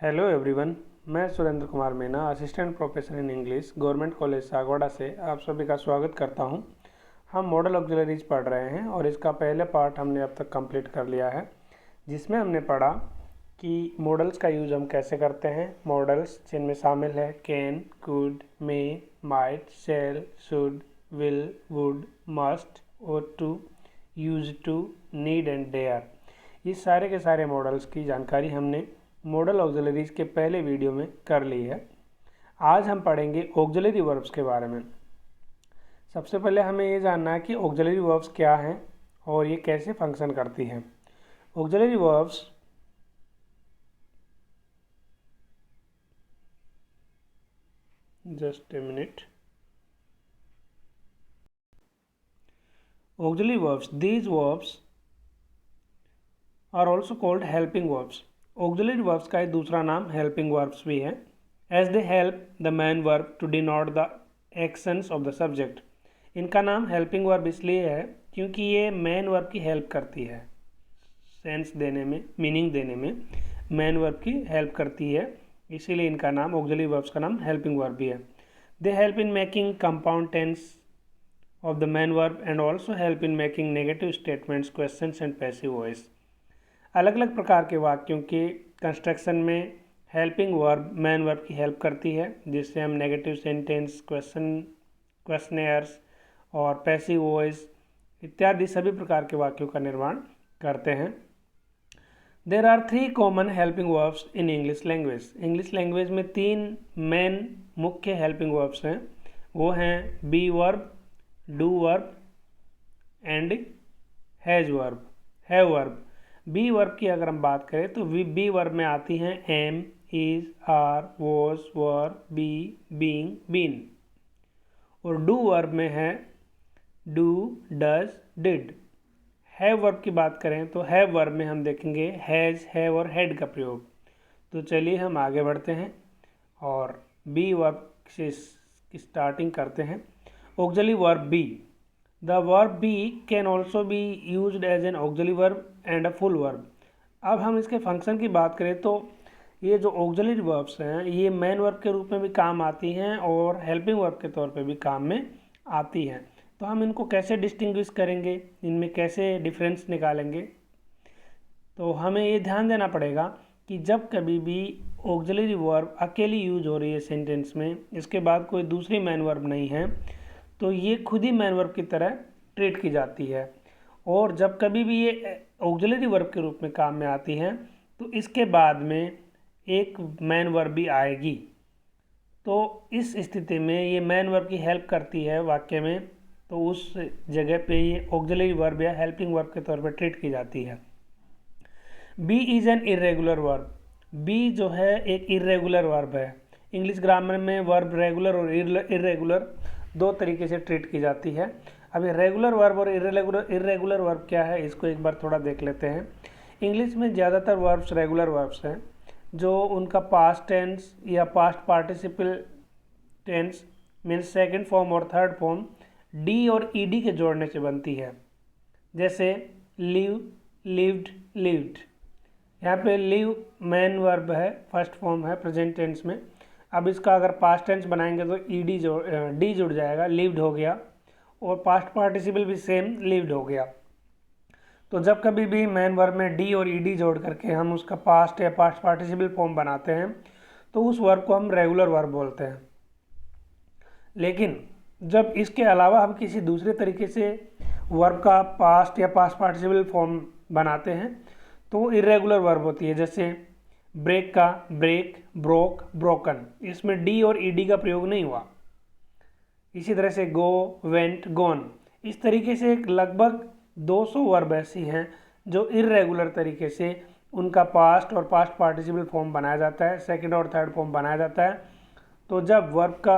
Hello everyone, मैं Surendra Kumar Meena, assistant professor in English, government college Sagwara से आप सभी का स्वागत करता हूं। हम मॉडल ऑक्सिलरीज पढ़ रहे हैं और इसका पहले पार्ट हमने अब तक कंप्लीट कर लिया है, जिसमें हमने पढ़ा कि मॉडल्स का यूज हम कैसे करते हैं। मॉडल्स जिनमें शामिल है can, could, may, might, shall, should, will, would, must, ought to, used to, need and dare. ये सारे के सारे मॉडल्स की जानकारी हमने मॉडल ऑक्सिलरीज के पहले वीडियो में कर ली है। आज हम पढ़ेंगे ऑक्सिलरी वर्ब्स के बारे में। सबसे पहले हमें ये जानना है कि ऑक्सिलरी वर्ब्स क्या हैं और ये कैसे फंक्शन करती हैं। Auxiliary verbs just a minute. Auxiliary verbs, these verbs are also called helping verbs. Auxiliary verbs का एक दूसरा नाम हेल्पिंग वर्ब्स भी है, as they help the main verb to denote the actions of the subject. इनका नाम helping verb इसलिए है क्योंकि ये मेन वर्ब की हेल्प करती है, सेंस देने में, मीनिंग देने में मेन वर्ब की हेल्प करती है, इसीलिए इनका नाम ऑक्सिलरी वर्ब्स का नाम हेल्पिंग वर्ब भी है। They help in making compound tense of the main verb and also help in making negative statements, questions and passive voice. अलग अलग प्रकार के वाक्यों के कंस्ट्रक्शन में हेल्पिंग वर्ब मेन वर्ब की हेल्प करती है, जिससे हम नेगेटिव सेंटेंस, क्वेश्चनेयर्स और पैसिव वॉइस इत्यादि सभी प्रकार के वाक्यों का निर्माण करते हैं। There are 3 common helping verbs in English language. English language में 3 मेन मुख्य हेल्पिंग वर्ब्स हैं। वो हैं be verb, do verb and has verb, have verb. Be verb की अगर हम बात करें तो बी वर्ब में आती हैं am, is, are, was, were, be, being, been. और डू वर्ब में है do, does, did. Have verb की बात करें तो हैव वर्ब में हम देखेंगे हैज, हैव और हैड का प्रयोग। तो चलिए हम आगे बढ़ते हैं और बी वर्ब से स्टार्टिंग करते हैं। Auxiliary verb B. The verb be can also be used as an auxiliary verb and a full verb। अब हम इसके फंक्शन की बात करें तो ये जो ऑक्सिलरी वर्ब्स हैं ये मेन वर्ब के रूप में भी काम आती हैं और हेल्पिंग वर्ब के तौर पे भी काम में आती हैं। तो हम इनको कैसे डिस्टिंग्विश करेंगे, इनमें कैसे डिफरेंस निकालेंगे, तो हमें ये ध्यान देना पड़ेगा कि जब कभी भी ऑक्सिलरी वर्ब अकेली यूज हो रही है सेंटेंस में, इसके बाद कोई दूसरी मेन वर्ब नहीं है, तो ये खुद ही मेन वर्ब की तरह ट्रीट की जाती है। और जब कभी भी ये ऑक्सिलरी वर्ब के रूप में काम में आती हैं तो इसके बाद में एक मेन वर्ब भी आएगी। तो इस स्थिति में ये मेन वर्ब की हेल्प करती है वाक्य में, तो उस जगह पे ये ऑक्सिलरी वर्ब या हेल्पिंग वर्ब के तौर पर ट्रीट की जाती है। Be is an irregular verb. Be जो है एक इरेगुलर वर्ब है। इंग्लिश ग्रामर में वर्ब रेगुलर और इरेगुलर दो तरीके से ट्रीट की जाती है। अभी रेगुलर वर्ब और इरेगुलर वर्ब क्या है, इसको एक बार थोड़ा देख लेते हैं। इंग्लिश में ज़्यादातर वर्ब्स रेगुलर वर्ब्स हैं, जो उनका पास्ट टेंस या past participle tense means second form और थर्ड फॉर्म डी और ईडी के जोड़ने से बनती है। जैसे लिव, लिव्ड, लिव्ड। यहाँ पे लिव मेन वर्ब है, फर्स्ट फॉर्म है प्रेजेंट टेंस में। अब इसका अगर पास्ट टेंस बनाएंगे तो ईडी डी जुड़ जाएगा, लिव्ड हो गया, और पास्ट पार्टिसिपल भी सेम लिव्ड हो गया। तो जब कभी भी मेन वर्ब में डी और ईडी जोड़ करके हम उसका पास्ट या पास्ट पार्टिसिपल फॉर्म बनाते हैं तो उस वर्ब को हम रेगुलर वर्ब बोलते हैं। लेकिन जब इसके अलावा हम किसी दूसरे तरीके से वर्ब का पास्ट या पास्ट पार्टिसिपल फॉर्म बनाते हैं तो वो इरेगुलर वर्ब होती है। जैसे ब्रेक का ब्रेक, ब्रोक, ब्रोकन, इसमें डी और ईडी का प्रयोग नहीं हुआ। इसी तरह से गो, वेंट, गॉन। इस तरीके से लगभग 200 वर्ब ऐसी हैं जो इरेगुलर तरीके से उनका पास्ट और पास्ट पार्टिसिपल फॉर्म बनाया जाता है, सेकंड और थर्ड फॉर्म बनाया जाता है। तो जब वर्ब का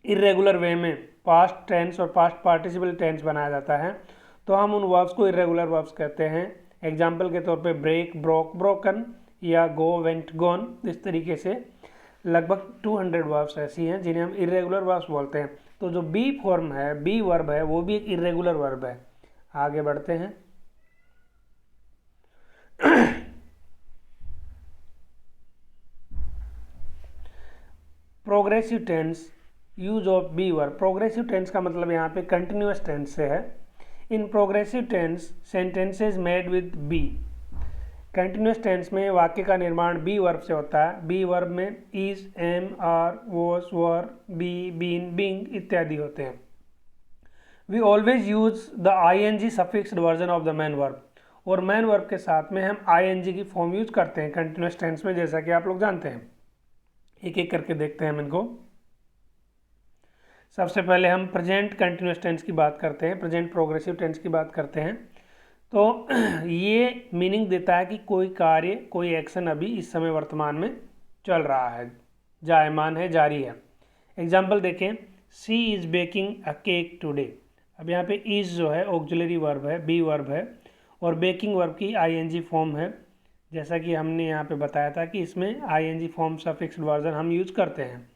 इरेगुलर वे में पास्ट टेंस और पास्ट पार्टिसिपल टेंस बनाया जाता है तो हम उन वर्ब्स को इरेगुलर वर्ब्स कहते हैं। एग्जाम्पल के तौर पे ब्रेक, ब्रोक, ब्रोकन या गो, वेंट, गॉन। इस तरीके से लगभग 200 वर्ब्स ऐसी हैं जिन्हें हम इरेगुलर वर्ब्स बोलते हैं। तो जो बी फॉर्म है, बी वर्ब है, वो भी एक इरेगुलर वर्ब है। आगे बढ़ते हैं। Progressive tense use of be verb. Progressive tense का मतलब यहाँ पे कंटिन्यूस टेंस से है। In progressive tense sentences made with be. Continuous tense में वाक्य का निर्माण बी वर्ब से होता है। बी वर्ब में is, am, are, was, were, be, been, being इत्यादि होते हैं। We always use the ING suffixed version of the main verb. और मैन वर्ब के साथ में हम ING की फॉर्म यूज करते हैं कंटिन्यूस टेंस में, जैसा कि आप लोग जानते हैं। एक एक करके देखते हैं हम इनको। सबसे पहले हम प्रेजेंट कंटिन्यूस टेंस की बात करते हैं, प्रेजेंट प्रोग्रेसिव टेंस की बात करते हैं। तो ये मीनिंग देता है कि कोई कार्य, कोई एक्शन अभी इस समय वर्तमान में चल रहा है, जायमान है, जारी है। एग्जाम्पल देखें, she is baking a cake today. अब यहाँ पे इज़ जो है ऑक्सिलरी वर्ब है, बी वर्ब है, और बेकिंग वर्ब की ING फॉर्म है। जैसा कि हमने यहाँ पे बताया था कि इसमें ING फॉर्म सफिक्स्ड वर्जन हम यूज करते हैं।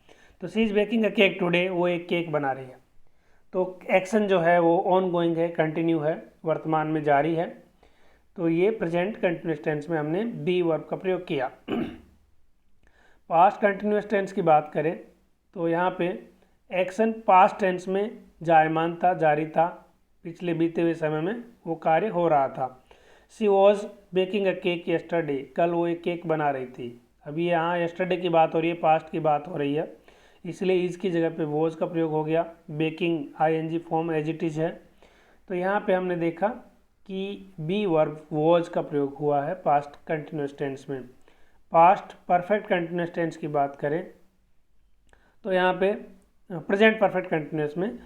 तो she is baking a cake today, वो एक केक बना रही है। तो एक्शन जो है वो ऑन गोइंग है, कंटिन्यू है, वर्तमान में जारी है। तो ये प्रेजेंट कंटिन्यूस टेंस में हमने बी वर्ब का प्रयोग किया। पास्ट कंटिन्यूस टेंस की बात करें तो यहाँ पे एक्शन पास्ट टेंस में जायमान था, जारी था, पिछले बीते हुए समय में वो कार्य हो रहा था। She was baking a cake yesterday, कल वो एक केक बना रही थी। अभी यहाँ यस्टरडे की बात हो रही है, पास्ट की बात हो रही है, इसलिए इज की जगह पे वॉज का प्रयोग हो गया। Baking ING form as it is है। तो यहाँ पे हमने देखा कि बी वर्ब वॉज का प्रयोग हुआ है पास्ट कंटिन्यूस टेंस में। पास्ट परफेक्ट कंटिन्यूस टेंस की बात करें तो यहाँ पे प्रेजेंट परफेक्ट कंटिन्यूस में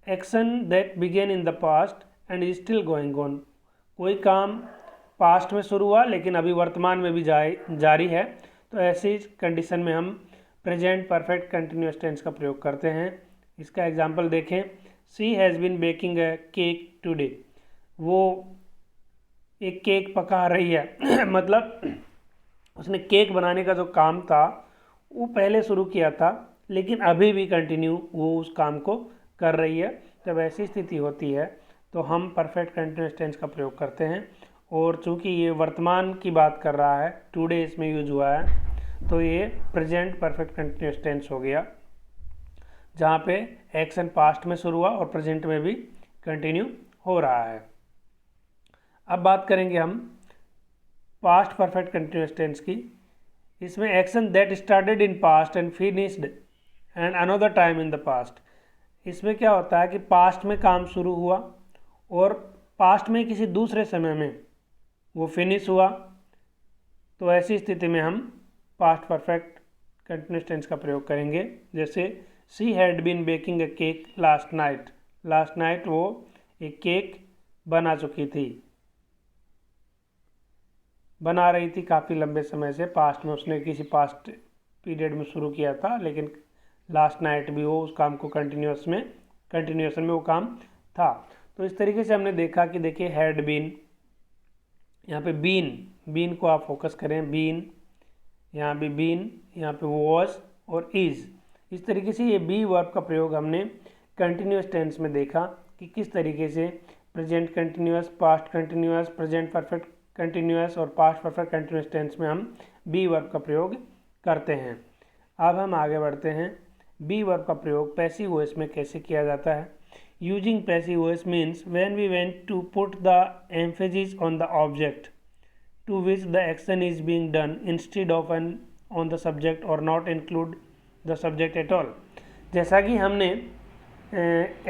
action that began in the past and is still going on. कोई काम पास्ट में शुरू हुआ लेकिन अभी वर्तमान में भी जारी है। तो ऐसी कंडीशन में हम प्रेजेंट परफेक्ट कंटिन्यूस टेंस का प्रयोग करते हैं। इसका एग्जांपल देखें, she has been baking a cake today. वो एक केक पका रही है मतलब उसने केक बनाने का जो काम था वो पहले शुरू किया था, लेकिन अभी भी कंटिन्यू वो उस काम को कर रही है। जब ऐसी स्थिति होती है तो हम परफेक्ट कंटिन्यूस टेंस का प्रयोग करते हैं। और चूंकि ये वर्तमान की बात कर रहा है, टुडे इसमें यूज हुआ है, तो ये प्रेजेंट परफेक्ट कंटिन्यूस टेंस हो गया, जहाँ पे एक्शन पास्ट में शुरू हुआ और प्रेजेंट में भी कंटिन्यू हो रहा है। अब बात करेंगे हम पास्ट परफेक्ट कंटिन्यूस टेंस की। इसमें action that started in past and finished and another time in the past. इसमें क्या होता है कि पास्ट में काम शुरू हुआ और पास्ट में किसी दूसरे समय में वो फिनिश हुआ। तो ऐसी स्थिति में हम पास्ट परफेक्ट कंटिन्यूस टेंस का प्रयोग करेंगे। जैसे she had been baking a cake last night. Last night वो एक केक बना चुकी थी, बना रही थी काफ़ी लंबे समय से। पास्ट में उसने किसी पास्ट पीरियड में शुरू किया था, लेकिन लास्ट नाइट भी वो उस काम को कंटिन्यूएशन में वो काम था। तो इस तरीके से हमने देखा कि देखिए हैड बीन, यहाँ पे बीन को आप फोकस करें, बीन, यहाँ पे बीन, यहाँ पे वॉज और इज़। इस तरीके से ये बी वर्ब का प्रयोग हमने कंटिन्यूस टेंस में देखा कि किस तरीके से present continuous, past continuous, present perfect continuous और पास्ट परफेक्ट कंटिन्यूस टेंस में हम बी वर्ब का प्रयोग करते हैं। अब हम आगे बढ़ते हैं। बी वर्ब का प्रयोग पैसिव वॉइस में कैसे किया जाता है। Using passive voice means when we want to put the emphasis on the object to which the action is being done instead of on the subject or not include the subject at all। जैसा कि हमने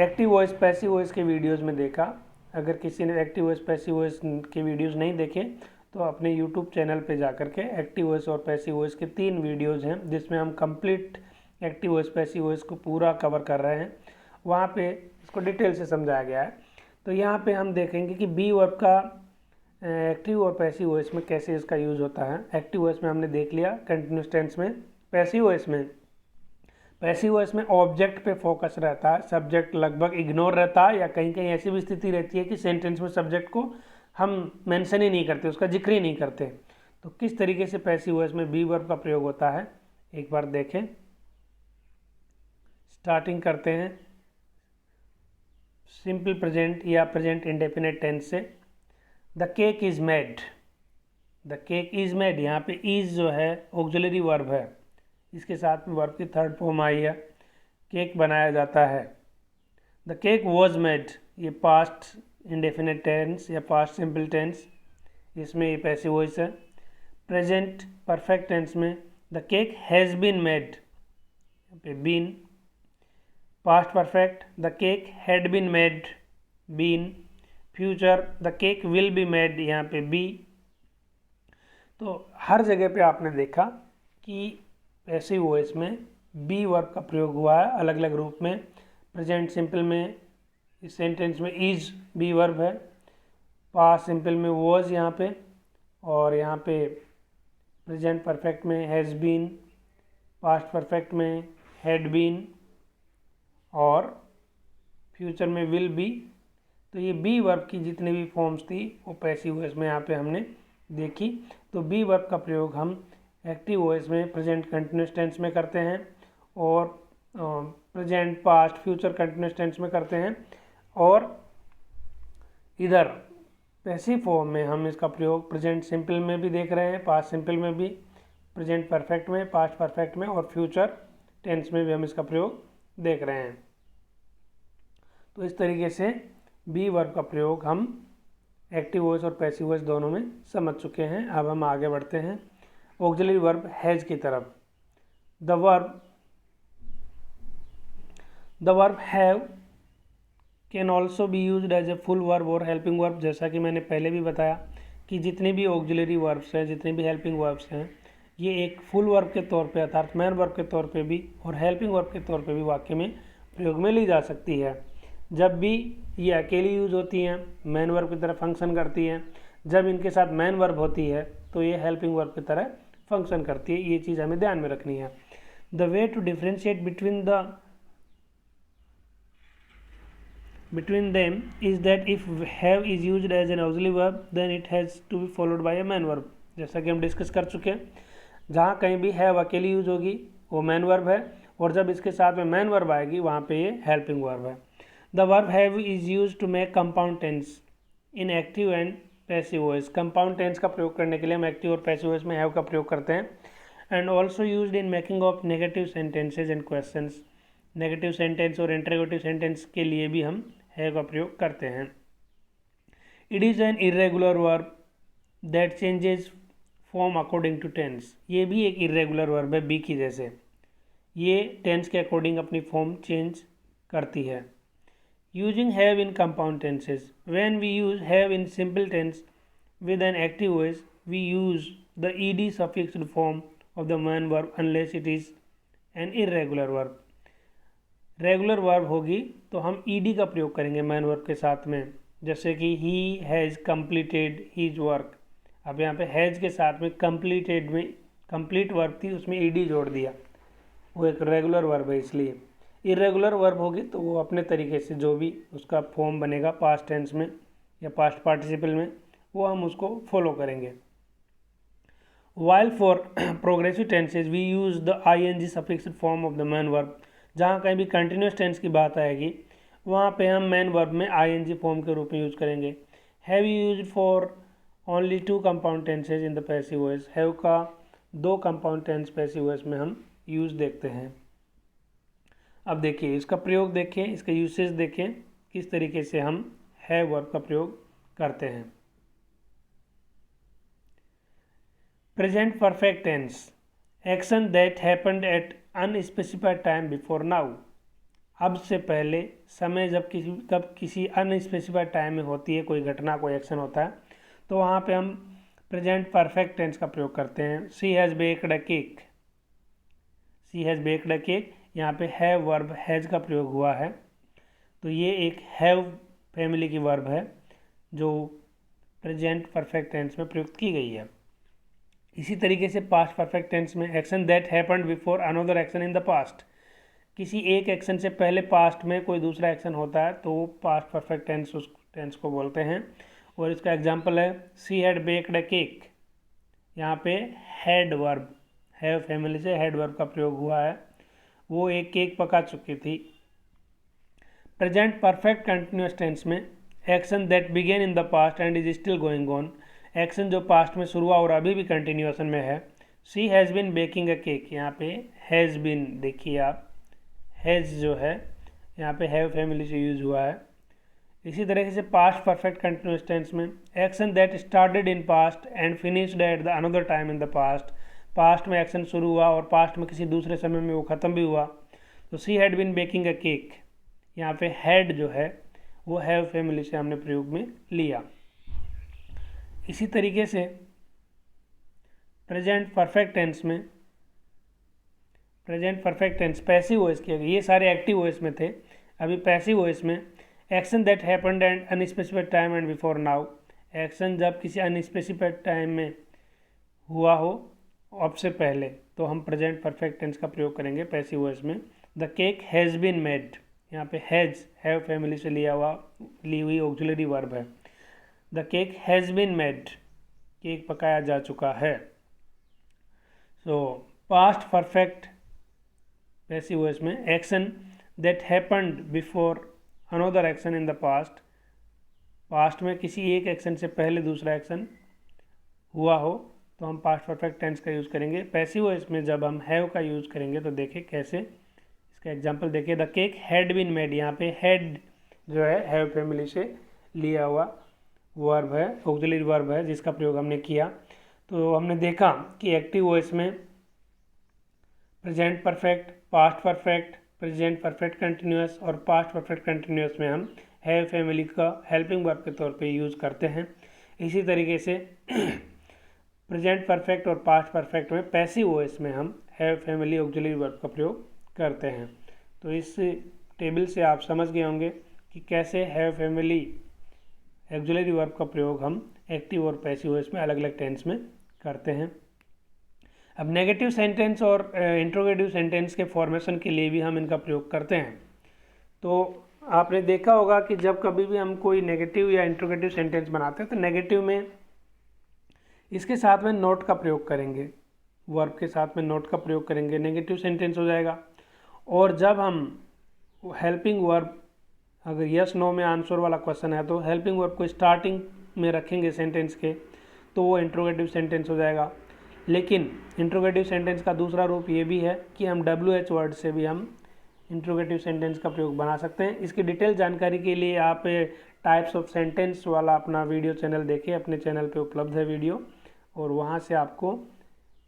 active voice passive voice के videos में देखा। अगर किसी ने active voice passive voice के वीडियोस नहीं देखे तो अपने यूट्यूब चैनल पे जाकर के एक्टिव वॉइस और पैसिव वॉइस के 3 वीडियोस हैं, जिसमें हम complete active voice passive voice को पूरा कवर कर रहे हैं। वहाँ पे इसको डिटेल से समझाया गया है। तो यहाँ पे हम देखेंगे कि बी वर्ब का एक्टिव और पैसिव वॉइस में कैसे इसका यूज़ होता है। एक्टिव वॉइस में हमने देख लिया कंटिन्यूस टेंस में। पैसिव वॉइस में ऑब्जेक्ट पे फोकस रहता है, सब्जेक्ट लगभग इग्नोर रहता है, या कहीं कहीं ऐसी भी स्थिति रहती है कि सेंटेंस में सब्जेक्ट को हम मेंशन ही नहीं करते, उसका जिक्र ही नहीं करते। तो किस तरीके से पैसिव वॉइस में बी वर्ब का प्रयोग होता है एक बार देखें। स्टार्टिंग करते हैं सिंपल प्रेजेंट या प्रेजेंट इंडेफिनिट टेंस से। The cake is made. The cake is made, यहाँ पे इज़ जो है ऑक्सिलरी वर्ब है, इसके साथ में वर्ब की थर्ड फॉर्म आई है, केक बनाया जाता है। द केक वॉज मेड, ये पास्ट इंडेफिनिट टेंस या पास्ट सिंपल टेंस, इसमें ये पैसिव वॉइस है। प्रेजेंट परफेक्ट टेंस में the cake has been made, पे been. Past perfect the cake had been made, been. Future the cake will be made, यहाँ पे B. तो हर जगह पे आपने देखा कि पैसिव वॉइस में बी वर्ब का प्रयोग हुआ है अलग अलग रूप में। प्रेजेंट सिंपल में इस सेंटेंस में इज बी वर्ब है, पास्ट सिंपल में वॉज यहाँ पे, और यहाँ पे प्रेजेंट परफेक्ट में हैज़ बीन, पास्ट परफेक्ट में हैड बीन, और फ्यूचर में विल बी। तो ये बी वर्ब की जितनी भी फॉर्म्स थी वो पैसिव वॉइस में यहाँ पे हमने देखी। तो बी वर्ब का प्रयोग हम एक्टिव वॉइस में प्रेजेंट कंटिन्यूस टेंस में करते हैं, और present past future continuous tense में करते हैं, और इधर पैसिव फॉर्म में हम इसका प्रयोग प्रेजेंट सिंपल में भी देख रहे हैं, पास्ट सिंपल में भी, प्रेजेंट परफेक्ट में, पास्ट परफेक्ट में, और फ्यूचर टेंस में भी हम इसका प्रयोग देख रहे हैं। तो इस तरीके से बी वर्ब का प्रयोग हम एक्टिव वॉइस और पैसिव वॉइस दोनों में समझ चुके हैं। अब हम आगे बढ़ते हैं ऑक्सिलरी वर्ब हैज की तरफ। The verb have can also be used as a full verb और हेल्पिंग वर्ब। जैसा कि मैंने पहले भी बताया कि जितने भी ऑक्सिलरी वर्ब्स हैं, जितने भी हेल्पिंग वर्ब्स हैं, ये एक फुल वर्ब के तौर पे अर्थात मैन वर्ब के तौर पे भी और हेल्पिंग वर्ब के तौर पे भी वाक्य में प्रयोग में ली जा सकती है। जब भी ये अकेली यूज होती हैं, मैन वर्ब की तरह फंक्शन करती हैं। जब इनके साथ मैन वर्ब होती है तो ये हेल्पिंग वर्ब की तरह फंक्शन करती है। ये चीज़ हमें ध्यान में रखनी है। The way to differentiate between them is that if have is used as an auxiliary verb then it has to be followed by a main verb। जैसा कि हम डिस्कस कर चुके हैं, जहाँ कहीं भी हैव अकेली यूज होगी वो मैन वर्ब है, और जब इसके साथ में मैन वर्ब आएगी वहाँ पे ये हेल्पिंग वर्ब है। The verb have is used to make compound tense in active and passive voice. Compound tense का प्रयोग करने के लिए हम एक्टिव और पैसिव वॉइस में हैव का प्रयोग करते हैं। And also used in making of negative sentences and questions. Negative sentence और इंटरोगेटिव सेंटेंस के लिए भी हम हैव का प्रयोग करते हैं। It is an irregular verb that changes form according to tense. ये भी एक इरेगुलर वर्ब है बी की जैसे, ये टेंस के अकॉर्डिंग अपनी फॉर्म चेंज करती है। Using have in compound tenses, when we use have in simple tense with an active voice we use the ED suffixed form of the main verb unless it is an irregular verb. Regular verb होगी तो हम ED का प्रयोग करेंगे man verb के साथ में, जैसे कि he has completed his work. अब यहाँ पे हैज़ के साथ में कंप्लीटेड में कंप्लीट वर्ब थी, उसमें ईडी जोड़ दिया, वो एक रेगुलर वर्ब है। इसलिए इरेगुलर वर्ब होगी तो वो अपने तरीके से जो भी उसका फॉर्म बनेगा पास्ट टेंस में या पास्ट पार्टिसिपल में, वो हम उसको फॉलो करेंगे। While for progressive tenses we use the ING suffixed form of the main verb. जहाँ कहीं भी कंटिन्यूस टेंस की बात आएगी वहाँ पे हम मैन वर्ब में ING फॉर्म के रूप में यूज करेंगे। Have used for only 2 compound tenses in the passive voice. Have का 2 कंपाउंड टेंस पैसिव वॉइस में हम यूज देखते हैं। अब देखिए इसका प्रयोग देखें, इसका यूसेज देखें, किस तरीके से हम हैव वर्ब का प्रयोग करते हैं। Present perfect tense, action that happened at unspecified time before now. अब से पहले समय जब किसी अनस्पेसिफाइड टाइम में होती है, कोई घटना कोई एक्शन होता है, तो वहाँ पे हम प्रेजेंट परफेक्ट टेंस का प्रयोग करते हैं। She has baked a cake, she has baked a cake, यहाँ पे हैव वर्ब हैज़ का प्रयोग हुआ है, तो ये एक हैव फैमिली की वर्ब है जो प्रेजेंट परफेक्ट टेंस में प्रयुक्त की गई है। इसी तरीके से पास्ट परफेक्ट टेंस में action that happened before another action in the past. किसी एक एक्शन से पहले पास्ट में कोई दूसरा एक्शन होता है तो पास्ट परफेक्ट टेंस उस टेंस को बोलते हैं। और इसका एग्जांपल है she had baked a cake, यहाँ पे हैड वर्ब हैव फैमिली से हैड वर्ब का प्रयोग हुआ है, वो एक केक पका चुकी थी। प्रेजेंट परफेक्ट कंटिन्यूस टेंस में action that began in the past and is still going on, action जो पास्ट में शुरू हुआ और अभी भी कंटिन्यूएशन में है। She has been baking a cake, यहाँ पे हैज़ बीन, देखिए आप हैज़ जो है यहाँ पे हैव फैमिली से यूज़ हुआ है। इसी तरीके से पास्ट परफेक्ट कंटिन्यूस टेंस में action that started in past and finished at the another time in the past, past में एक्शन शुरू हुआ और पास्ट में किसी दूसरे समय में वो ख़त्म भी हुआ। तो she had been baking a cake, यहाँ पे हैड जो है वो हैव फैमिली से हमने प्रयोग में लिया। इसी तरीके से प्रेजेंट परफेक्ट टेंस में, present perfect tense passive voice के, ये सारे एक्टिव वॉइस में थे, अभी पैसिव वॉइस में action that happened at unspecified time and before now, action जब किसी अनस्पेसिफाइड टाइम में हुआ हो अब से पहले, तो हम प्रेजेंट परफेक्ट टेंस का प्रयोग करेंगे पैसिव वॉइस में। The cake has been made, यहाँ पे हैज़ हैव फैमिली से ली हुई ऑक्सिलरी वर्ब है। The cake has been made, cake पकाया जा चुका है। So past perfect passive voice में action that happened before another action in the past, past में किसी एक एक्शन से पहले दूसरा एक्शन हुआ हो तो हम पास्ट परफेक्ट टेंस का यूज़ करेंगे। पैसिव वॉइस में जब हम हैव का यूज़ करेंगे तो देखिए कैसे, इसका एग्जांपल देखिए। The cake had been made, यहाँ पे हैड जो है हैव फैमिली से लिया हुआ वर्ब है, ऑक्सिलरी वर्ब है जिसका प्रयोग हमने किया। तो हमने देखा कि एक्टिव वॉइस में present perfect, past perfect, present perfect continuous और पास्ट परफेक्ट कंटिन्यूअस में हम हैव फैमिली का हेल्पिंग वर्ब के तौर पे यूज़ करते हैं। इसी तरीके से प्रेजेंट परफेक्ट और पास्ट परफेक्ट में पैसिव वॉइस में हम हैव फैमिली ऑक्सिलरी वर्ब का प्रयोग करते हैं। तो इस टेबल से आप समझ गए होंगे कि कैसे हैव फैमिली ऑक्सिलरी वर्ब का प्रयोग हम एक्टिव और पैसिव वॉइस में अलग अलग टेंस में करते हैं। अब नेगेटिव सेंटेंस और इंट्रोगेटिव सेंटेंस के फॉर्मेशन के लिए भी हम इनका प्रयोग करते हैं। तो आपने देखा होगा कि जब कभी भी हम कोई नेगेटिव या इंट्रोगेटिव सेंटेंस बनाते हैं तो नेगेटिव में इसके साथ में नोट का प्रयोग करेंगे, वर्ब के साथ में नोट का प्रयोग करेंगे, नेगेटिव सेंटेंस हो जाएगा। और जब हम हेल्पिंग वर्ब, अगर यस नो में आंसर वाला क्वेश्चन है तो हेल्पिंग वर्ब को स्टार्टिंग में रखेंगे सेंटेंस के, तो वो इंट्रोगेटिव सेंटेंस हो जाएगा। लेकिन इंट्रोगेटिव सेंटेंस का दूसरा रूप ये भी है कि हम WH वर्ड से भी हम इंट्रोगेटिव सेंटेंस का प्रयोग बना सकते हैं। इसकी डिटेल जानकारी के लिए आप टाइप्स ऑफ सेंटेंस वाला अपना वीडियो चैनल देखें, अपने चैनल पे उपलब्ध है वीडियो, और वहाँ से आपको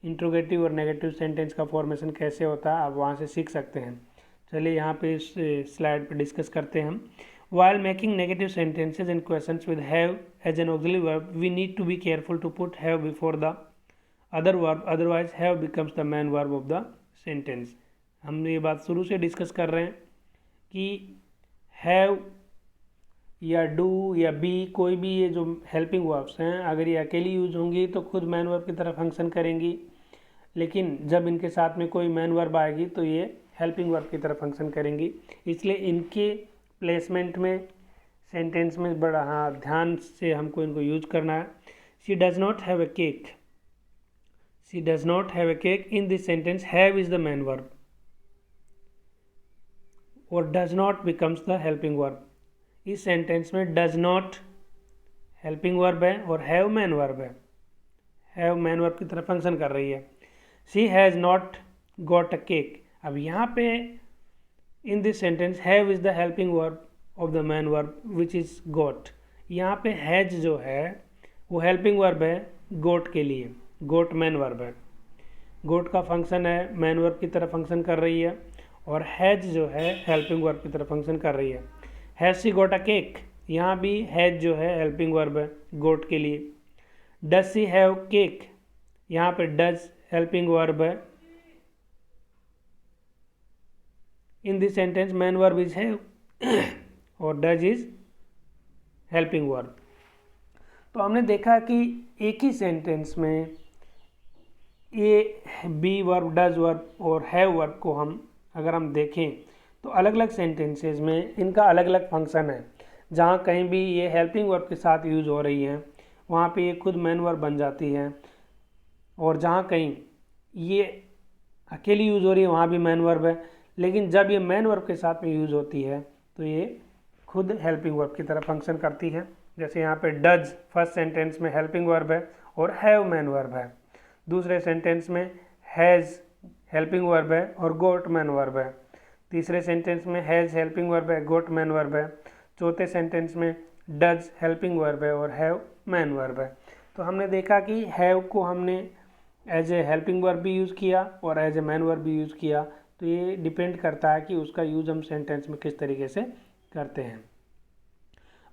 इंट्रोगेटिव और नेगेटिव सेंटेंस का फॉर्मेशन कैसे होता है आप वहाँ से सीख सकते हैं। चलिए यहाँ पे इस स्लाइड पे डिस्कस करते हैं हम। While making negative sentences and questions with have as an auxiliary verb, we need to be careful to put have before the other verb, otherwise have becomes the main verb of the sentence. हम ये बात शुरू से discuss कर रहे हैं कि have या do या be, कोई भी ये जो हेल्पिंग वर्ब्स हैं अगर ये अकेली यूज होंगी तो खुद मैन वर्ब की तरह फंक्शन करेंगी, लेकिन जब इनके साथ में कोई मैन वर्ब आएगी तो ये हेल्पिंग वर्ब की तरह फंक्शन करेंगी। इसलिए इनके प्लेसमेंट में सेंटेंस में बड़ा ध्यान से हमको इनको यूज करना है। She does not have a cake, she does not have a cake, in this sentence have is the main verb और does not becomes the helping verb. इस सेंटेंस में डज नॉट हेल्पिंग वर्ब है और have main verb है, have main verb की तरह function कर रही है। She has not got a cake, अब यहाँ पे in this sentence have is the helping verb of the main verb which is got. यहाँ पे हैज जो है वो हेल्पिंग वर्ब है गोट के लिए, गोट मैन वर्ब है, गोट का फंक्शन है मैन वर्ब की तरह फंक्शन कर रही है, और हैज जो है हेल्पिंग वर्ब की तरह फंक्शन कर रही है। Has she got a cake, यहाँ भी हैज जो है हेल्पिंग वर्ब है गोट के लिए। डज शी हैव केक, यहाँ पे डज हेल्पिंग वर्ब है। In this sentence main verb is have और डज इज हेल्पिंग वर्ब। तो हमने देखा कि एक ही सेंटेंस में a be verb, does verb और हैव वर्ब को हम अगर हम देखें तो अलग अलग सेंटेंसेस में इनका अलग अलग फंक्शन है। जहाँ कहीं भी ये हेल्पिंग वर्ब के साथ यूज हो रही हैं वहाँ पे ये खुद मैन वर्ब बन जाती है, और जहाँ कहीं ये अकेली यूज़ हो रही है वहाँ भी मैन वर्ब है, लेकिन जब ये मैन वर्ब के साथ में यूज़ होती है तो ये खुद हेल्पिंग वर्ब की तरह फंक्शन करती है। जैसे यहाँ पे डज फर्स्ट सेंटेंस में हेल्पिंग वर्ब है और हैव मैन वर्ब है, दूसरे सेंटेंस में हैज़ हेल्पिंग वर्ब है और गोट मैन वर्ब है। तीसरे सेंटेंस में हैज़ हेल्पिंग वर्ब है, गोट मैन वर्ब है। चौथे सेंटेंस में डज हेल्पिंग वर्ब है और हैव मैन वर्ब है। तो हमने देखा कि हैव को हमने एज ए हेल्पिंग वर्ब भी यूज़ किया और एज ए मैन वर्ब भी यूज़ किया। तो ये डिपेंड करता है कि उसका यूज हम सेंटेंस में किस तरीके से करते हैं।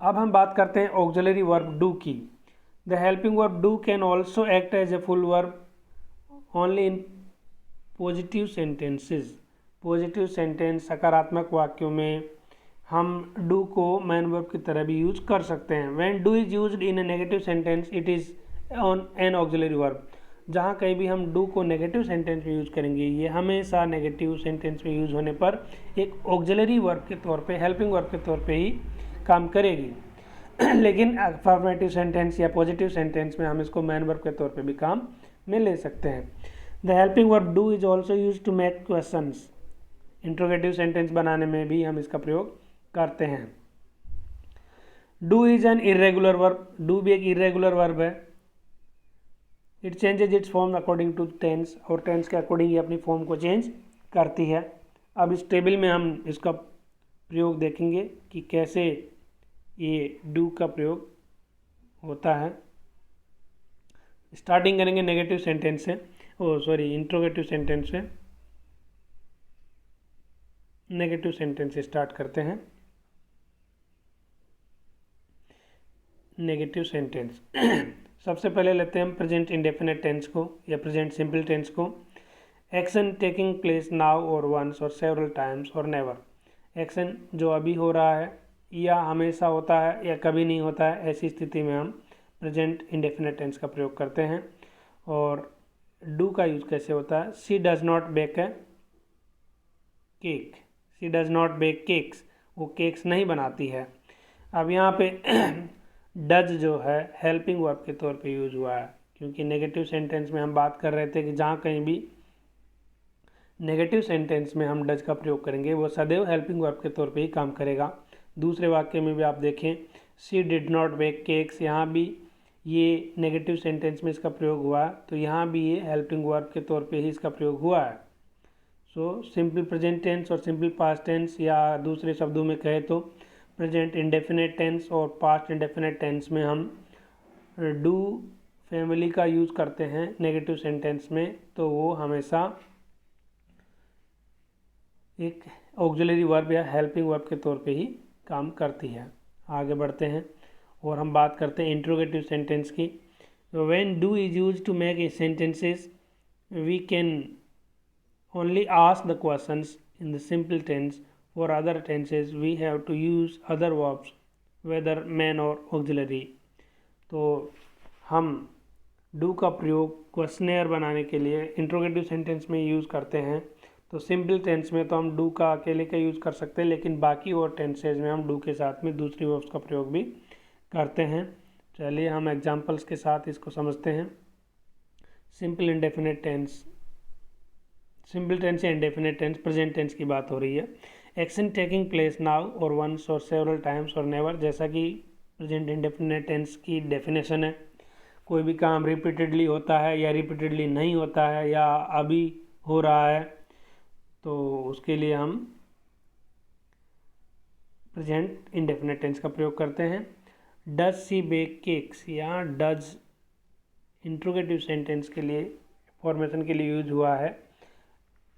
अब हम बात करते हैं ऑक्सिलरी वर्ब डू की। The helping verb do can also act as a full verb only in positive sentences. Positive sentence सकारात्मक वाक्यों में हम डू को मैन वर्ब की तरह भी यूज कर सकते हैं। When do is used in A negative sentence it is on an auxiliary verb. जहाँ कहीं भी हम डू को नेगेटिव सेंटेंस में यूज करेंगे, ये हमेशा नेगेटिव सेंटेंस में यूज होने पर एक ऑक्सिलरी वर्ब के तौर पे, हेल्पिंग वर्ब के तौर पे ही काम करेगी। लेकिन अफर्मेटिव सेंटेंस या पॉजिटिव सेंटेंस में हम इसको मैन वर्ब के तौर पे भी काम में ले सकते हैं। The helping verb do is also used to make questions. Interrogative sentence बनाने में भी हम इसका प्रयोग करते हैं। Do is an irregular verb. Do भी एक इरेगुलर वर्ब है। It changes its form according to tense, और टेंस के अकॉर्डिंग ही अपनी फॉर्म को चेंज करती है। अब इस टेबल में हम इसका प्रयोग देखेंगे कि कैसे ये डू का प्रयोग होता है। स्टार्टिंग करेंगे नेगेटिव सेंटेंस से, इंट्रोगेटिव सेंटेंस से। नेगेटिव सेंटेंस से स्टार्ट करते हैं। नेगेटिव सेंटेंस सबसे पहले लेते हैं हम प्रेजेंट इंडेफिनिट टेंस को या प्रेजेंट सिंपल टेंस को। एक्शन टेकिंग प्लेस नाउ और वंस और सेवरल टाइम्स और नेवर। एक्शन जो अभी हो रहा है या हमेशा होता है या कभी नहीं होता है, ऐसी स्थिति में हम प्रेजेंट इंडेफिनिट टेंस का प्रयोग करते हैं। और डू का यूज कैसे होता है? She does not bake a cake. She does not bake cakes, वो केक्स नहीं बनाती है। अब यहाँ पे डज जो है हेल्पिंग वर्ब के तौर पे यूज हुआ है, क्योंकि नेगेटिव सेंटेंस में हम बात कर रहे थे कि जहाँ कहीं भी नेगेटिव सेंटेंस में हम डज का प्रयोग करेंगे वो सदैव हेल्पिंग वर्ब के तौर पे ही काम करेगा। दूसरे वाक्य में भी आप देखें, she did not bake cakes, यहाँ भी ये नेगेटिव सेंटेंस में इसका प्रयोग हुआ है, तो यहाँ भी ये हेल्पिंग वर्ब के तौर पे ही इसका प्रयोग हुआ है। सो सिंपल प्रेजेंट टेंस और सिंपल पास्ट टेंस, या दूसरे शब्दों में कहे तो प्रेजेंट इंडेफिनिट टेंस और पास्ट इंडेफिनिट टेंस में हम डू फैमिली का यूज़ करते हैं नेगेटिव सेंटेंस में, तो वो हमेशा एक ऑक्सिलरी वर्ब या हेल्पिंग वर्ब के तौर पे ही काम करती है। आगे बढ़ते हैं और हम बात करते हैं इंट्रोगेटिव सेंटेंस की। When do is used to make a sentences we can only ask the questions in the simple tense. For other tenses we have to use other verbs whether main or auxiliary। तो हम do का प्रयोग questionnaire बनाने के लिए interrogative sentence में use करते हैं। तो सिंपल टेंस में तो हम do का अकेले का यूज़ कर सकते हैं, लेकिन बाकी और टेंसेज में हम do के साथ में दूसरी वर्ब्स का प्रयोग भी करते हैं। चलिए हम एग्जांपल्स के साथ इसको समझते हैं। Simple indefinite tense, simple tense या इंडेफिनिट टेंस, प्रेजेंट टेंस की बात हो रही है। एक्शन टेकिंग प्लेस नाउ और वंस और सेवरल टाइम्स और नेवर, जैसा कि प्रेजेंट इंडेफिनिट टेंस की डेफिनेशन है, कोई भी काम रिपीटेडली होता है या रिपीटेडली नहीं होता है या अभी हो रहा है, तो उसके लिए हम प्रेजेंट इंडेफिनिट टेंस का प्रयोग करते हैं। डज सी बेक केक्स, यहाँ डज इंट्रोगेटिव सेंटेंस के लिए फॉर्मेशन के लिए यूज हुआ है,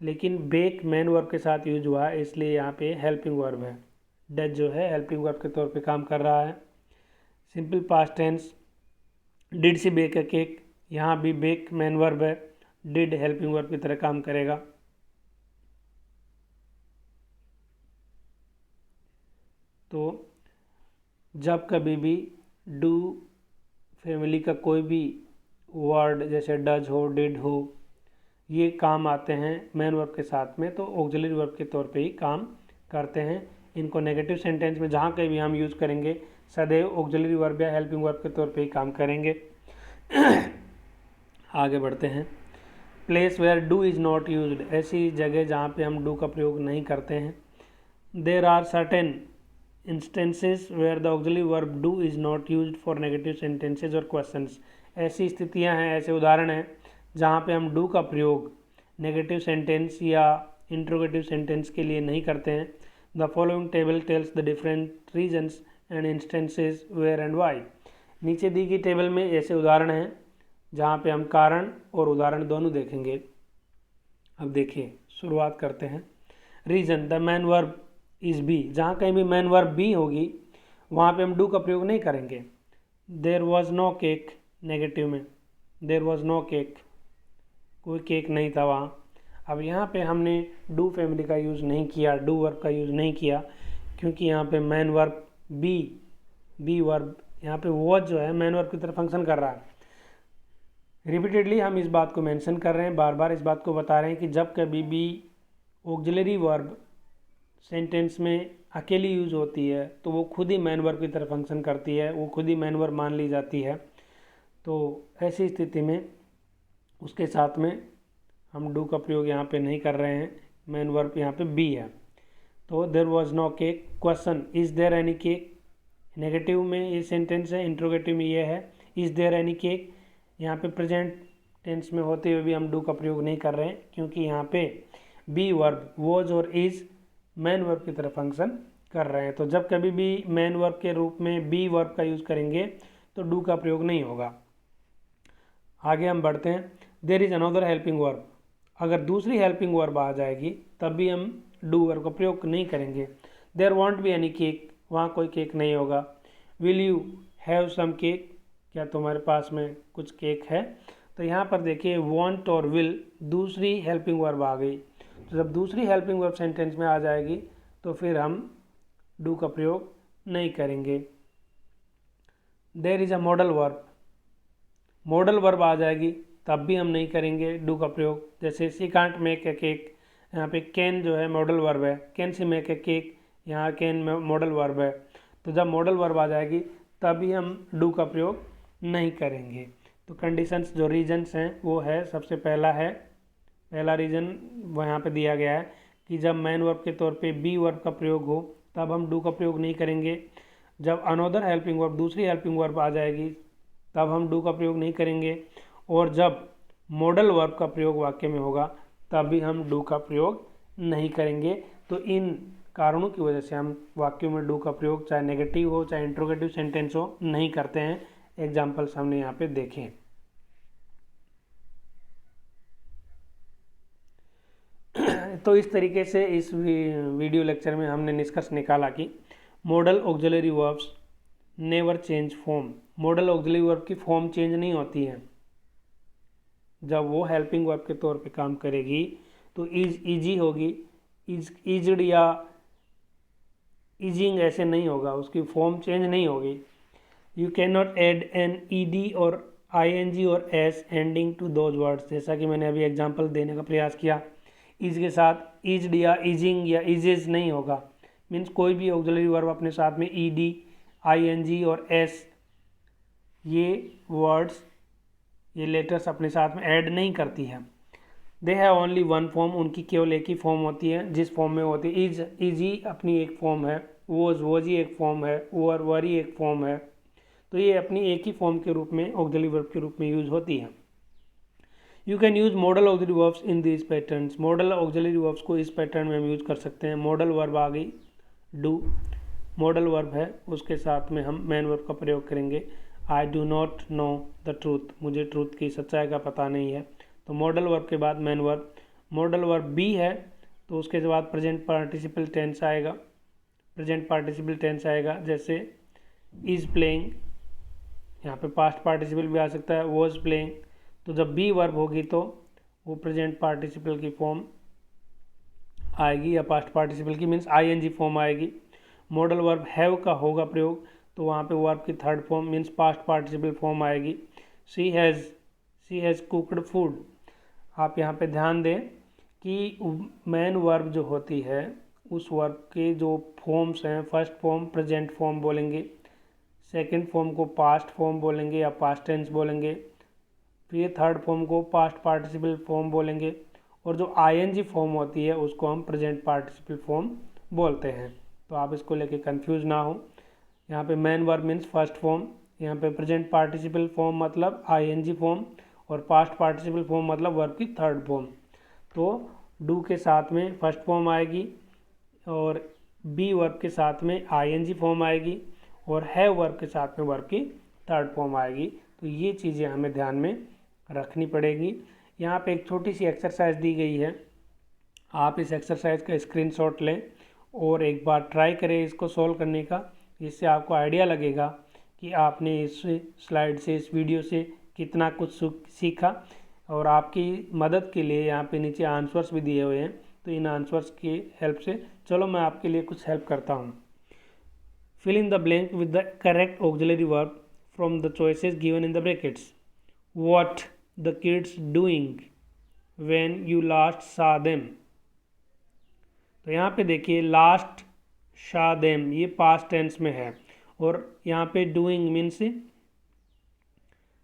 लेकिन बेक मैन वर्ब के साथ यूज हुआ है, इसलिए यहाँ पे हेल्पिंग वर्ब है। डज जो है हेल्पिंग वर्ब के तौर पे काम कर रहा है। Simple past tense, did she bake a cake, यहाँ भी बेक मैन वर्ब है, डिड हेल्पिंग वर्ब की तरह काम करेगा। तो जब कभी भी डू फैमिली का कोई भी वर्ड जैसे डज हो, डिड हो, ये काम आते हैं मैन वर्ब के साथ में, तो ऑक्सिलरी वर्ब के तौर पे ही काम करते हैं। इनको नेगेटिव सेंटेंस में जहाँ कहीं भी हम यूज़ करेंगे सदैव ऑक्सिलरी वर्ब या हेल्पिंग वर्ब के तौर पे ही काम करेंगे। आगे बढ़ते हैं। Place where do is not used, ऐसी जगह जहाँ पे हम डू का प्रयोग नहीं करते हैं। There are certain instances where the auxiliary verb do is not used for negative sentences और क्वेश्चंस, ऐसी स्थितियाँ हैं, ऐसे उदाहरण हैं जहाँ पे हम डू का प्रयोग नेगेटिव सेंटेंस या इंट्रोगेटिव सेंटेंस के लिए नहीं करते हैं। The following table tells the different reasons and instances where and why. नीचे दी गई टेबल में ऐसे उदाहरण हैं जहाँ पे हम कारण और उदाहरण दोनों देखेंगे। अब देखिए, शुरुआत करते हैं। Reason, the main verb is be. जहाँ कहीं भी मैन वर्ब बी होगी वहाँ पे हम डू का प्रयोग नहीं करेंगे। There was no cake, negative में देर वॉज नो केक, कोई केक नहीं था वहाँ। अब यहाँ पे हमने डू फैमिली का यूज़ नहीं किया, डू वर्ब का यूज़ नहीं किया, क्योंकि यहाँ पे मैन वर्ब बी वर्ब यहाँ पे वॉज जो है मैन वर्ब की तरह फंक्शन कर रहा है। रिपीटेडली हम इस बात को मेंशन कर रहे हैं, बार बार इस बात को बता रहे हैं कि जब कभी भी ऑक्सिलरी वर्ब सेंटेंस में अकेली यूज़ होती है तो वो खुद ही मैन वर्ब की तरह फंक्शन करती है, वो खुद ही मैन वर्ब मान ली जाती है। तो ऐसी स्थिति में उसके साथ में हम डू का प्रयोग यहाँ पे नहीं कर रहे हैं, मैन वर्ब यहाँ पे बी है। तो there was no cake. Question, is there any cake. Negative में ये सेंटेंस है, इंट्रोगेटिव में ये है इज देयर एनी केक। यहाँ पे प्रेजेंट टेंस में होते हुए भी हम डू का प्रयोग नहीं कर रहे हैं, क्योंकि यहाँ पे बी वर्ब वॉज और इज मैन वर्ब की तरह फंक्शन कर रहे हैं। तो जब कभी भी मैन वर्ब के रूप में बी वर्ब का यूज़ करेंगे तो डू का प्रयोग नहीं होगा। आगे हम बढ़ते हैं। There is another helping verb. अगर दूसरी हेल्पिंग वर्ब आ जाएगी तब भी हम डू वर्ब का प्रयोग नहीं करेंगे। There won't be any cake, वहाँ कोई केक नहीं होगा। Will you have some cake, क्या तुम्हारे पास में कुछ केक है। तो यहाँ पर देखिए वॉन्ट और विल दूसरी हेल्पिंग वर्ब आ गई। तो जब दूसरी हेल्पिंग वर्ब सेंटेंस में आ जाएगी तो फिर हम डू का प्रयोग नहीं करेंगे। There is a model verb, model verb आ जाएगी तब भी हम नहीं करेंगे डू का प्रयोग। जैसे सी कांट मेक ए केक, यहाँ पे कैन जो है मॉडल वर्ब है, can see make a cake, यहाँ कैन मॉडल वर्ब है। तो जब मॉडल वर्ब आ जाएगी तभी हम डू का प्रयोग नहीं करेंगे। तो कंडीशंस जो रीजन्स हैं वो है, सबसे पहला रीजन वो यहाँ पे दिया गया है कि जब मैन वर्ब के तौर पे बी वर्ब का प्रयोग हो तब हम डू का प्रयोग नहीं करेंगे। जब अनदर हेल्पिंग वर्ब दूसरी हेल्पिंग वर्ब आ जाएगी तब हम डू का प्रयोग नहीं करेंगे। और जब मॉडल वर्ब का प्रयोग वाक्य में होगा तब भी हम डू का प्रयोग नहीं करेंगे। तो इन कारणों की वजह से हम वाक्यों में डू का प्रयोग चाहे नेगेटिव हो चाहे इंट्रोगेटिव सेंटेंस हो नहीं करते हैं। एग्जाम्पल्स हमने यहाँ पे देखें। तो इस तरीके से इस वीडियो लेक्चर में हमने निष्कर्ष निकाला कि model auxiliary verbs never change form. Model auxiliary verb की फॉर्म चेंज नहीं होती है। जब वो हेल्पिंग वर्ब के तौर पे काम करेगी तो इज इजी होगी, इज्ड या इजिंग ऐसे नहीं होगा, उसकी फॉर्म चेंज नहीं होगी। You can not add an ED और आईएनजी और S ending to those words. जैसा कि मैंने अभी एग्जांपल देने का प्रयास किया, इज के साथ इज्ड या इजिंग या इजेज नहीं होगा। मीन्स कोई भी ऑक्सिलरी वर्ब अपने साथ में ईडी, आईएनजी और एस ये वर्ड्स, ये लेटर्स अपने साथ में ऐड नहीं करती है। They have only one form, उनकी केवल एक ही फॉर्म होती है जिस फॉर्म में होती है। इज ही अपनी एक फॉर्म है, वॉज ही एक फॉर्म है, वर ही एक फॉर्म है। तो ये अपनी एक ही फॉर्म के रूप में ऑक्सिलरी वर्ब के रूप में यूज होती है। You can use model auxiliary verbs in this patterns. Model auxiliary verbs को इस पैटर्न में हम यूज कर सकते हैं। मॉडल वर्ब आ गई डू, मॉडल वर्ब है, उसके साथ में हम मैन वर्ब का प्रयोग करेंगे। I do not know the truth, मुझे ट्रूथ की सच्चाई का पता नहीं है। तो मॉडल वर्ब के बाद man verb. Model verb B है तो उसके बाद प्रेजेंट पार्टिसिपल टेंस आएगा। प्रेजेंट पार्टिसिपल टेंस आएगा जैसे इज प्लेइंग, यहाँ पे पास्ट पार्टिसिपल भी आ सकता है, वॉज प्लेइंग। तो जब बी वर्ब होगी तो वो प्रेजेंट पार्टिसिपल की फॉर्म आएगी या पास्ट पार्टिसिपल की, मीन्स आईएनजी फॉर्म आएगी। मॉडल वर्ब हैव का होगा प्रयोग तो वहाँ पे वर्ब की third form means past participle form आएगी। She has cooked food. आप यहाँ पे ध्यान दें कि मैन वर्ब जो होती है उस वर्ब के जो फॉर्म्स हैं, फर्स्ट फॉर्म प्रेजेंट फॉर्म बोलेंगे, सेकंड फॉर्म को पास्ट फॉर्म बोलेंगे या पास्ट टेंस बोलेंगे, फिर थर्ड फॉर्म को पास्ट पार्टिसिपल फॉर्म बोलेंगे, और जो आईएनजी फॉर्म होती है उसको हम प्रेजेंट पार्टिसिपल फॉर्म बोलते हैं। तो आप इसको लेके कंफ्यूज ना हो। यहाँ पे man verb means first form, यहाँ पे प्रेजेंट पार्टिसिपल फॉर्म मतलब आईएनजी फॉर्म, और पास्ट पार्टिसिपल फॉर्म मतलब वर्ब की थर्ड फॉर्म। तो डू के साथ में फर्स्ट फॉर्म आएगी और बी वर्ब के साथ में आईएनजी फॉर्म आएगी और हैव वर्ब के साथ में वर्ब की थर्ड फॉर्म आएगी। तो ये चीज़ें हमें ध्यान में रखनी पड़ेगी। यहाँ पे एक छोटी सी एक्सरसाइज दी गई है, आप इस एक्सरसाइज का स्क्रीनशॉट लें और एक बार ट्राई करें इसको सॉल्व करने का, जिससे आपको आइडिया लगेगा कि आपने इस स्लाइड से, इस वीडियो से कितना कुछ सीखा। और आपकी मदद के लिए यहाँ पे नीचे आंसर्स भी दिए हुए हैं, तो इन आंसर्स की हेल्प से चलो मैं आपके लिए कुछ हेल्प करता हूँ। Fill in the blank with the correct auxiliary verb from the choices given in the brackets. What the kids doing when you last saw them. तो यहाँ पे देखिए लास्ट सा देम ये पास्ट टेंस में है और यहाँ पे डूइंग मीन्स,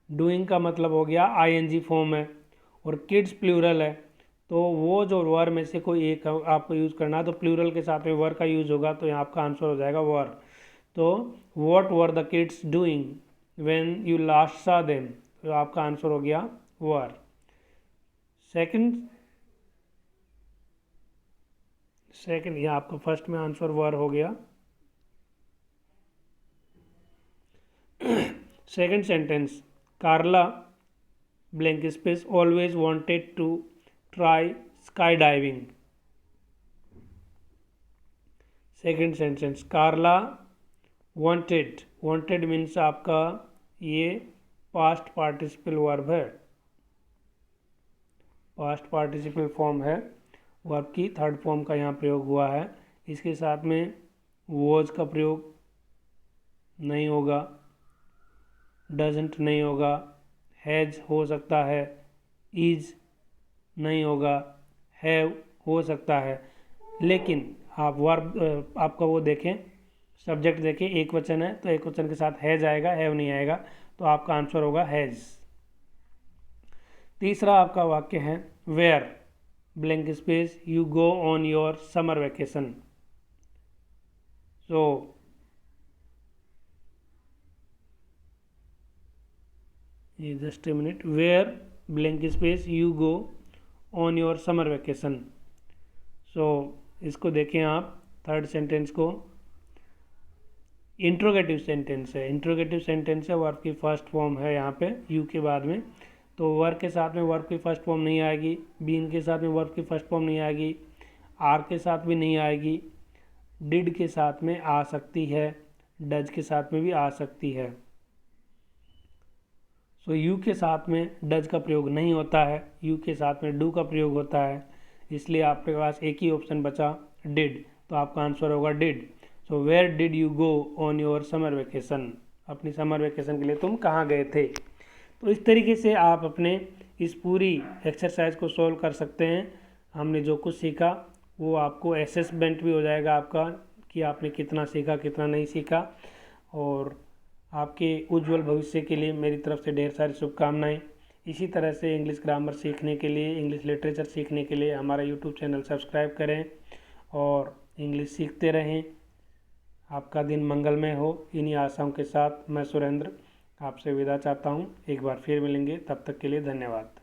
डूइंग का मतलब हो गया आईएनजी फॉर्म है और किड्स प्लूरल है, तो वो जो वर में से कोई एक आपको यूज़ करना है तो प्लूरल के साथ में वर का यूज़ होगा, तो यहाँ आपका आंसर हो जाएगा वर। तो what were the kids doing when you last saw them, तो आपका आंसर हो गया वर। सेकंड ये आपका फर्स्ट में आंसर वर हो गया। Second sentence, Carla blank space always wanted to try skydiving. Second sentence, Carla wanted means आपका ये पास्ट पार्टिसिपल वर्ब है, पास्ट पार्टिसिपल फॉर्म है, वर्ब की थर्ड फॉर्म का यहाँ प्रयोग हुआ है। इसके साथ में वॉज का प्रयोग नहीं होगा, डजंट नहीं होगा, हैज हो सकता है, इज नहीं होगा, हैव हो सकता है। लेकिन आप वर्ब आपका वो देखें, सब्जेक्ट देखें, एक वचन है तो एक वचन के साथ हैज आएगा, हैव नहीं आएगा, तो आपका आंसर होगा हैज। तीसरा आपका वाक्य है where blank space you go on your summer vacation. So just a minute, where blank space you go on your summer vacation. So इसको देखें आप, थर्ड सेंटेंस को, इंट्रोगेटिव सेंटेंस है, इंट्रोगेटिव सेंटेंस है, वर्ब की फर्स्ट फॉर्म है यहाँ पे यू के बाद में, तो वर्ब के साथ में वर्ब की फर्स्ट फॉर्म नहीं आएगी, बीन के साथ में वर्ब की फर्स्ट फॉर्म नहीं आएगी, आर के साथ भी नहीं आएगी, डिड के साथ में आ सकती है, डज के साथ में भी आ सकती है। सो यू के साथ में डज का प्रयोग नहीं होता है, यू के साथ में डू का प्रयोग होता है, इसलिए आपके पास एक ही ऑप्शन बचा डिड, तो आपका आंसर होगा did. So where did you go on your summer vacation, अपनी समर वेकेशन के लिए तुम कहाँ गए थे। तो इस तरीके से आप अपने इस पूरी एक्सरसाइज को सॉल्व कर सकते हैं। हमने जो कुछ सीखा वो आपको असेसमेंट भी हो जाएगा आपका कि आपने कितना सीखा कितना नहीं सीखा, और आपके उज्जवल भविष्य के लिए मेरी तरफ से ढेर सारी शुभकामनाएं। इसी तरह से इंग्लिश ग्रामर सीखने के लिए, इंग्लिश लिटरेचर सीखने के लिए हमारा यूट्यूब चैनल सब्सक्राइब करें और इंग्लिश सीखते रहें। आपका दिन मंगलमय हो। इन्हीं आशाओं के साथ मैं सुरेंद्र आपसे विदा चाहता हूँ। एक बार फिर मिलेंगे, तब तक के लिए धन्यवाद।